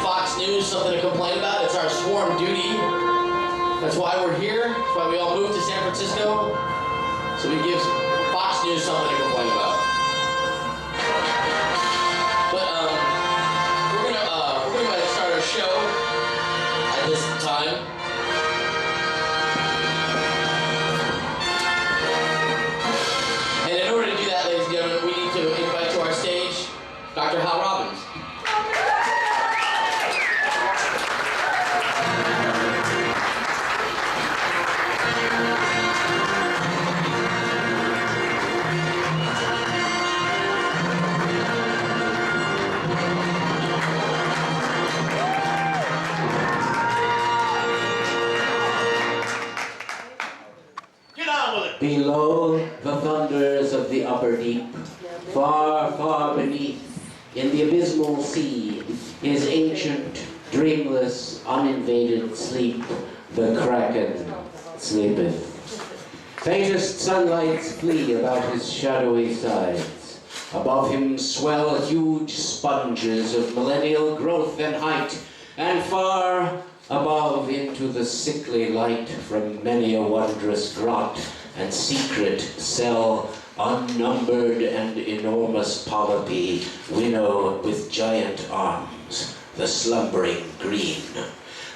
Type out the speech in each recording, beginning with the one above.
Fox News something to complain about. It's our sworn duty. That's why we're here. That's why we all moved to San Francisco. So we give Fox News something to complain about. But we're gonna go ahead and start our show at this time. And in order to do that, ladies and gentlemen, we need to invite to our stage Dr. Hal May. Below the thunders of the upper deep, far, far beneath, in the abysmal sea, his ancient, dreamless, uninvaded sleep, the kraken sleepeth. Faintest sunlights flee about his shadowy sides. Above him swell huge sponges of millennial growth and height, and far above into the sickly light from many a wondrous grot and secret cell, unnumbered and enormous polypi winnow with giant arms, the slumbering green.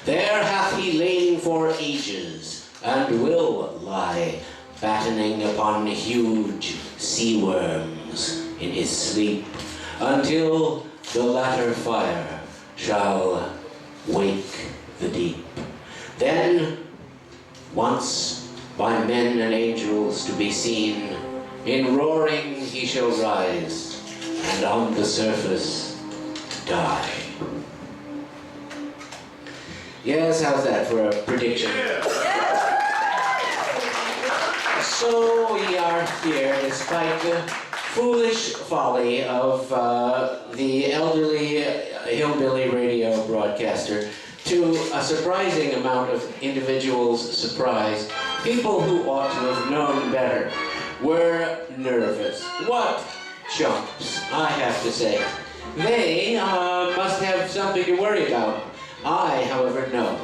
There hath he lain for ages, and will lie, battening upon huge sea worms in his sleep, until the latter fire shall wake the deep. Then, once by men and angels to be seen, in roaring he shall rise, and on the surface die. Yes, how's that for a prediction? So we are here, despite the foolish folly of the elderly hillbilly radio broadcaster, to a surprising amount of individuals' surprise. People who ought to have known better were nervous. What chumps, I have to say. They must have something to worry about. I, however, know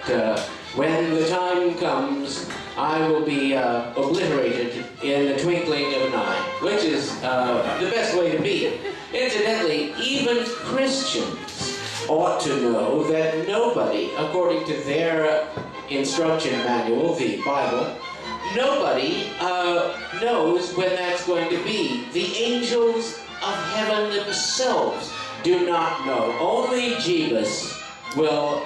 that when the time comes, I will be obliterated in the twinkling of an eye, which is the best way to be. Incidentally, even Christians ought to know that nobody, according to their instruction manual, the Bible, nobody knows when that's going to be. The angels of heaven themselves do not know. Only Jeebus will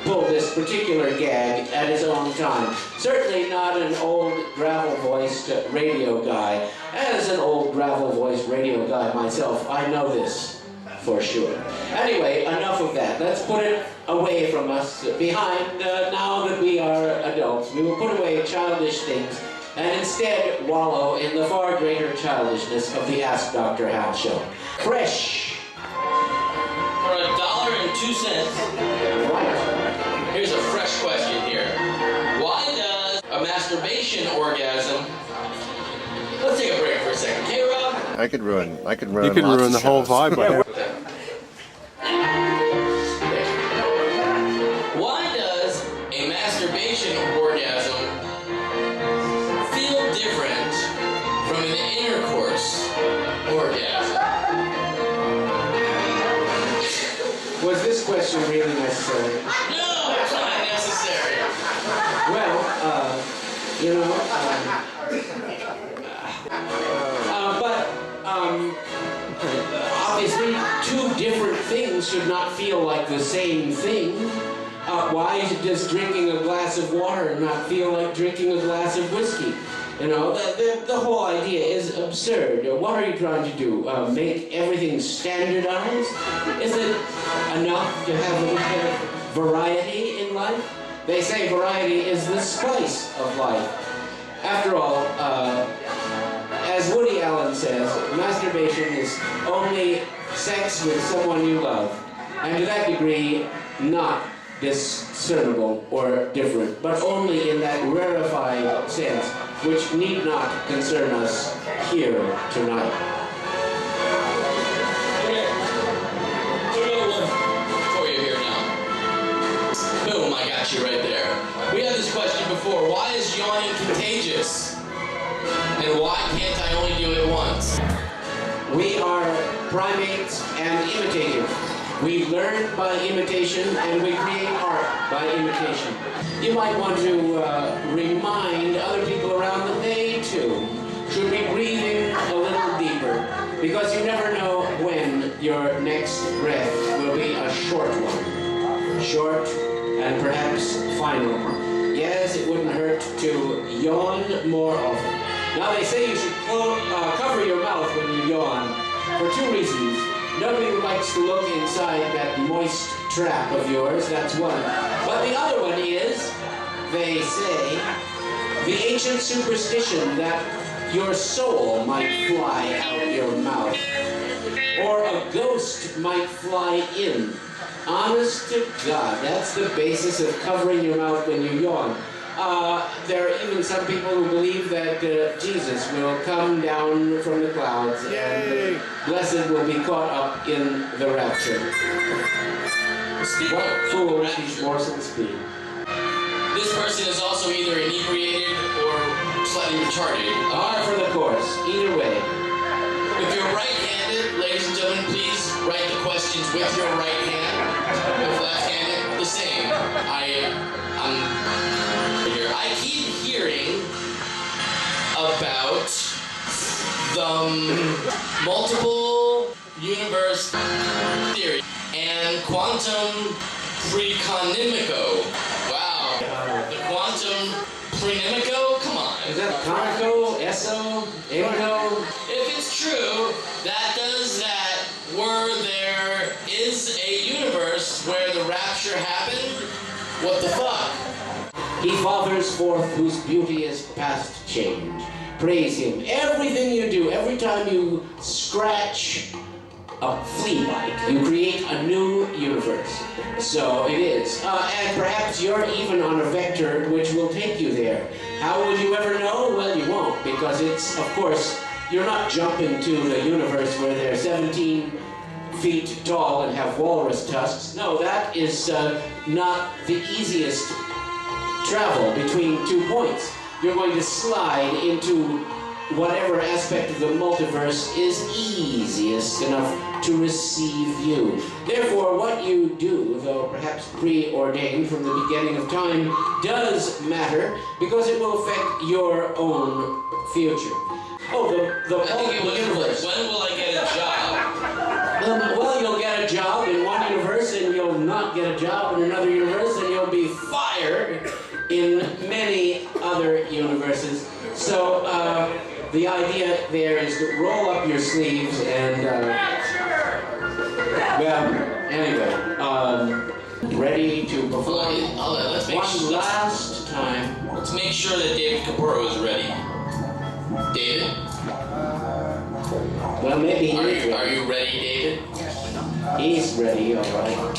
pull this particular gag at his own time. Certainly not an old gravel-voiced radio guy. As an old gravel-voiced radio guy myself, I know this for sure. Anyway, enough of that. Let's put it away from us, behind, now that we are adults. We will put away childish things and instead wallow in the far greater childishness of the Ask Dr. Hal show. Fresh. For $1.02. Right. Here's a fresh question here. Why does a masturbation orgasm... Let's take a break for a second. Hey, Rob? I could ruin You could ruin the whole vibe by that. Why does a masturbation orgasm feel different from an intercourse orgasm? Was this question really necessary? No, it's not necessary. Well, you know, obviously, two different things should not feel like the same thing. Why does drinking a glass of water not feel like drinking a glass of whiskey? You know, the whole idea is absurd. What are you trying to do? Make everything standardized? Is it enough to have a little bit of variety in life? They say variety is the spice of life. After all, as Woody Allen says, masturbation is only sex with someone you love, and to that degree, not discernible or different, but only in that rarefied sense, which need not concern us here tonight. Okay. imitates and imitative. We learn by imitation and we create art by imitation. You might want to remind other people around that they too should be breathing a little deeper, because you never know when your next breath will be a short one. Short and perhaps final. Yes, it wouldn't hurt to yawn more often. Now they say you should cover your mouth when you yawn for two reasons. Nobody likes to look inside that moist trap of yours, that's one. But the other one is, they say, the ancient superstition that your soul might fly out your mouth, or a ghost might fly in. Honest to God, that's the basis of covering your mouth when you yawn. There are even some people who believe that Jesus will come down from the clouds and the blessed will be caught up in the rapture. What fools these morsels be? This person is also either inebriated or slightly retarded. Par for the course, either way. If you're right-handed, ladies and gentlemen, please write the questions with your right hand. If left-handed, the same. I keep hearing about the multiple universe theory and quantum precognifico. Wow. The quantum precognifico? Come on. Is that conico, eso, ego? If it's true, that does that, where there is a universe where the rapture happened, what the fuck? He fathers forth whose beauty is past change. Praise him. Everything you do, every time you scratch a flea bite, you create a new universe. So it is. And perhaps you're even on a vector which will take you there. How will you ever know? Well, you won't, because it's, of course, you're not jumping to the universe where they're 17 feet tall and have walrus tusks. No, that is not the easiest travel between 2 points. You're going to slide into whatever aspect of the multiverse is easiest enough to receive you. Therefore, what you do, though perhaps preordained from the beginning of time, does matter, because it will affect your own future. Oh, the multiple universe. When will I get a job? Well, you'll get a job in one universe, and you'll not get a job in another universe, and you'll be fired in many other universes. So the idea there is to roll up your sleeves and, well, anyway, ready to perform Let's make one last time. Let's make sure that David Capurro is ready. David? Well, maybe he is ready. Are you ready, David? He's ready, all right.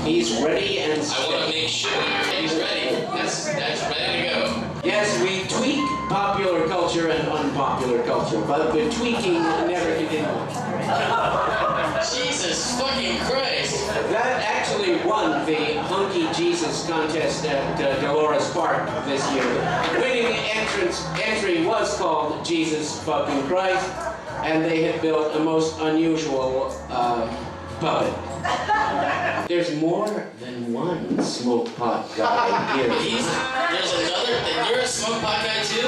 He's ready and I want to make sure he's ready. That's ready to go. Yes, we tweak popular culture and unpopular culture, but the tweaking never continues. Jesus fucking Christ. That actually won the Hunky Jesus contest at Dolores Park this year. The winning entry was called Jesus fucking Christ, and they had built a most unusual puppet. There's more than one smoke pot guy here. There's another. You're a smoke pot guy too?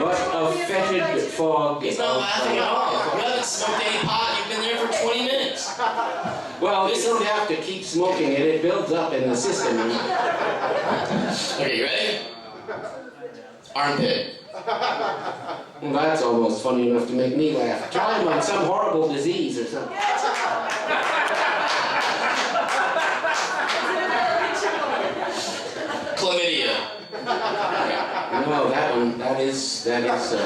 What a fetid fog. He's not laughing at all. You haven't smoked any pot. You've been there for 20 minutes. Well, you don't have to keep smoking it. It builds up in the system. Okay, you ready? Armpit. Well, that's almost funny enough to make me laugh. Try him on some horrible disease or something. Chlamydia. No, that is very good.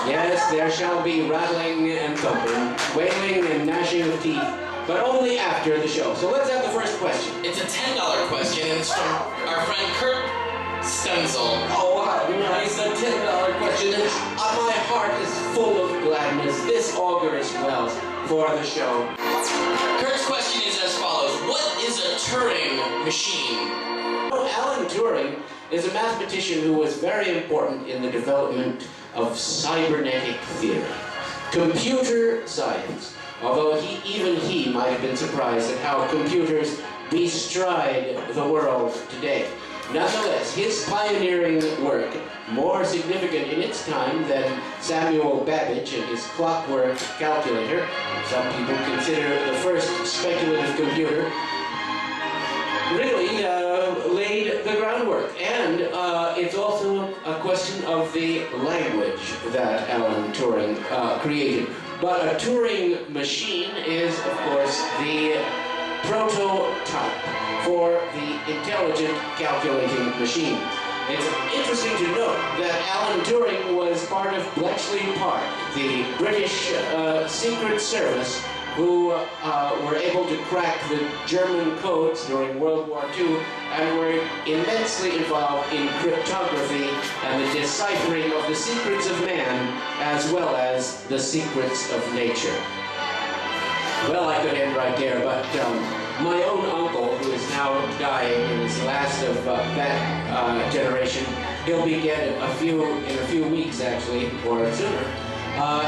Yes, there shall be rattling and thumping, wailing and gnashing of teeth, but only after the show. So let's have the first question. It's a $10 question, and it's from our friend Kurt Stenzel. Oh, how nice, a $10 question. My heart is full of gladness. This augurs well for the show. Kurt's question is as follows. What is a Turing machine? Alan Turing is a mathematician who was very important in the development of cybernetic theory, computer science. although even he might have been surprised at how computers bestride the world today. Nonetheless, his pioneering work, more significant in its time than Samuel Babbage and his clockwork calculator, some people consider the first speculative computer, really laid the groundwork. And it's also a question of the language that Alan Turing created. But a Turing machine is, of course, the prototype for the intelligent calculating machine. It's interesting to note that Alan Turing was part of Bletchley Park, the British Secret Service, who were able to crack the German codes during World War II and were immensely involved in cryptography and the deciphering of the secrets of man as well as the secrets of nature. Well, I could end right there, but my own uncle, who is now dying and is the last of that generation, he'll be dead in a few weeks actually, or sooner,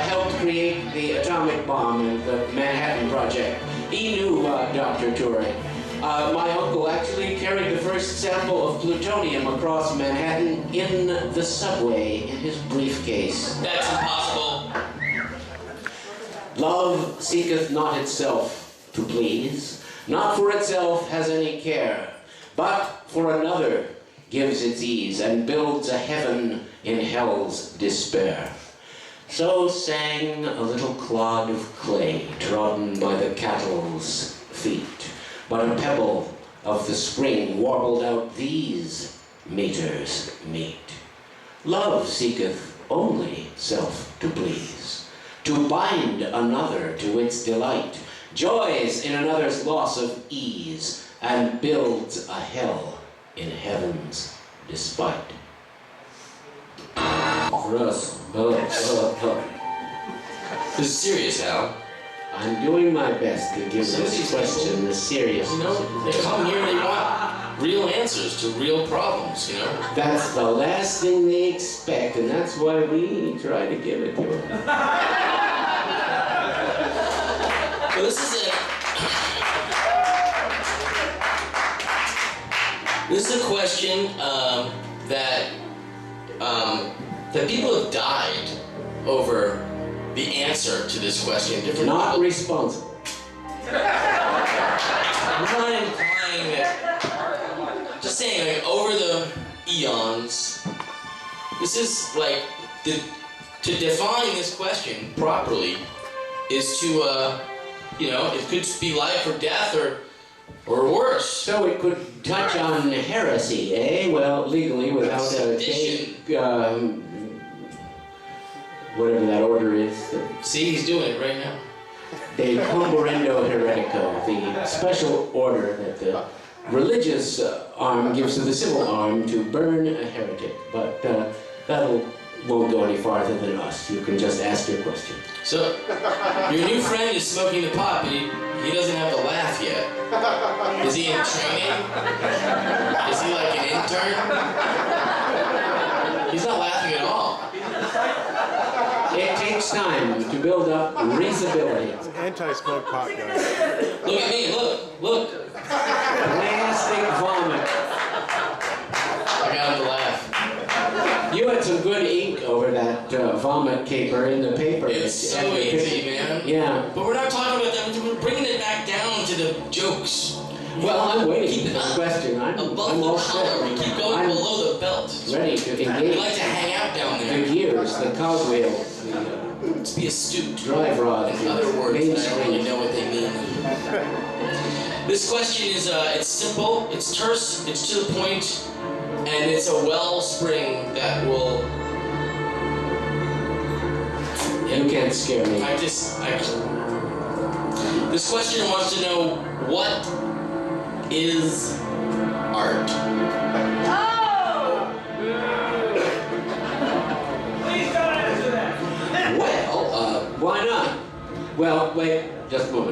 helped create the atomic bomb and the Manhattan Project. He knew Dr. Turing. My uncle actually carried the first sample of plutonium across Manhattan in the subway in his briefcase. That's impossible. Love seeketh not itself to please, not for itself has any care, but for another gives its ease, and builds a heaven in hell's despair. So sang a little clod of clay trodden by the cattle's feet, but a pebble of the spring warbled out these meters meet. Love seeketh only self to please, to bind another to its delight, joys in another's loss of ease, and builds a hell in heaven's despite. Gross. This is serious, Al. I'm doing my best to give this question the seriousness. You know, they come here, they want real answers to real problems, you know? That's the last thing they expect, and that's why we try to give it to them. Well, this is it. This is a question that people have died over the answer to this question. Different Not people. responsible. I'm not implying that. Just saying, like, over the eons, this is like to define this question properly is to it could be life or death or worse. So it could touch on heresy, eh? Well, legally, without a Sedition. whatever that order is. See, he's doing it right now. De comburendo heretico, the special order that the religious arm gives to the civil arm to burn a heretic. But won't go any farther than us. You can just ask your question. So, your new friend is smoking the pot, but he doesn't have the laugh yet. Is he in training? Is he like an intern? He's not laughing at all. It takes time to build up reasonability. It's an anti-smoke pot guy. Look at me, look. Plastic vomit. I got him to laugh. You had some good ink over that vomit caper in the paper. It's so easy, man. Yeah. But we're not talking about that. We're bringing it back down to the jokes. Well, I'm waiting Keep for it this up. question. I'm Above all the set. collar, we keep going I'm below the belt. ready to We engage like to hang out down the there. gears, the cogwheels, To be astute. the drive rods, In other words, main I don't really springs. know what they mean. This question is, it's simple, it's terse, it's to the point, and it's a wellspring that will... You can't scare me. This question wants to know, what is art? Oh! Please don't answer that. Well, why not? Well, wait, just a moment.